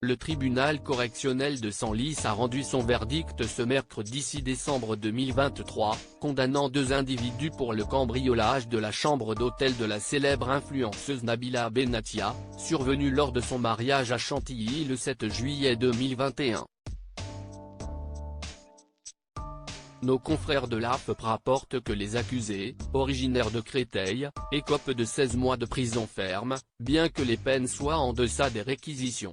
Le tribunal correctionnel de Senlis a rendu son verdict ce mercredi 6 décembre 2023, condamnant 2 individus pour le cambriolage de la chambre d'hôtel de la célèbre influenceuse Nabila Benatia, survenu lors de son mariage à Chantilly le 7 juillet 2021. Nos confrères de l'AFP rapportent que les accusés, originaires de Créteil, écopent de 16 mois de prison ferme, bien que les peines soient en deçà des réquisitions.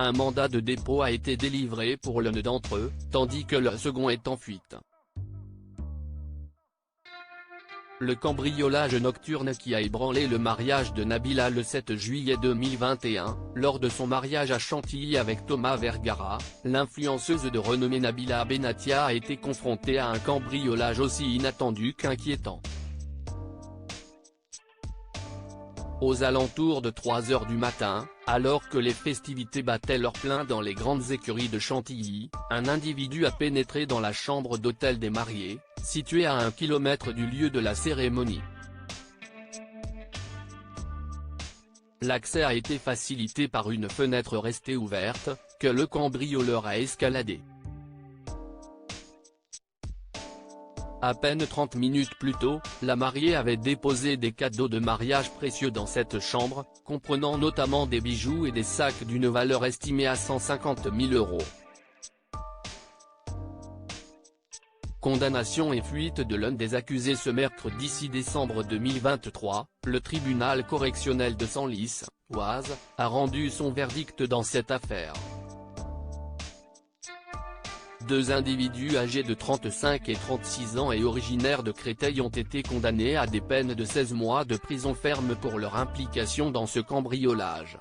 Un mandat de dépôt a été délivré pour l'un d'entre eux, tandis que le second est en fuite. Le cambriolage nocturne qui a ébranlé le mariage de Nabila le 7 juillet 2021, lors de son mariage à Chantilly avec Thomas Vergara, l'influenceuse de renommée Nabila Benatia a été confrontée à un cambriolage aussi inattendu qu'inquiétant. Aux alentours de 3 h du matin, alors que les festivités battaient leur plein dans les grandes écuries de Chantilly, un individu a pénétré dans la chambre d'hôtel des mariés, située à 1 km du lieu de la cérémonie. L'accès a été facilité par une fenêtre restée ouverte, que le cambrioleur a escaladée. À peine 30 minutes plus tôt, la mariée avait déposé des cadeaux de mariage précieux dans cette chambre, comprenant notamment des bijoux et des sacs d'une valeur estimée à 150 000 €. Condamnation et fuite de l'un des accusés ce mercredi 6 décembre 2023, le tribunal correctionnel de Senlis, Oise, a rendu son verdict dans cette affaire. 2 individus âgés de 35 et 36 ans et originaires de Créteil ont été condamnés à des peines de 16 mois de prison ferme pour leur implication dans ce cambriolage.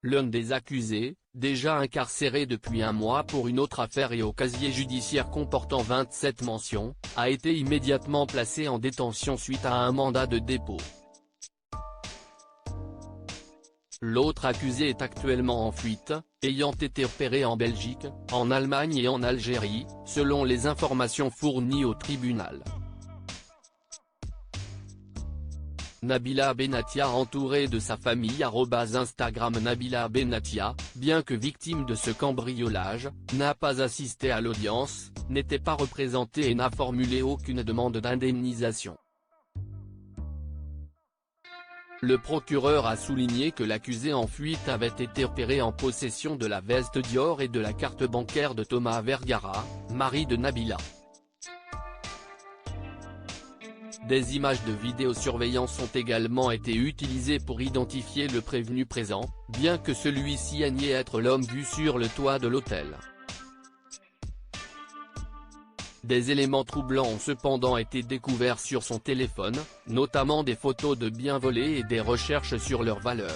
L'un des accusés, déjà incarcéré depuis 1 mois pour une autre affaire et au casier judiciaire comportant 27 mentions, a été immédiatement placé en détention suite à un mandat de dépôt. L'autre accusé est actuellement en fuite, ayant été repéré en Belgique, en Allemagne et en Algérie, selon les informations fournies au tribunal. Nabila Benatia entourée de sa famille @Instagram Nabila Benatia, bien que victime de ce cambriolage, n'a pas assisté à l'audience, n'était pas représentée et n'a formulé aucune demande d'indemnisation. Le procureur a souligné que l'accusé en fuite avait été repéré en possession de la veste Dior et de la carte bancaire de Thomas Vergara, mari de Nabila. Des images de vidéosurveillance ont également été utilisées pour identifier le prévenu présent, bien que celui-ci niait être l'homme vu sur le toit de l'hôtel. Des éléments troublants ont cependant été découverts sur son téléphone, notamment des photos de biens volés et des recherches sur leur valeur.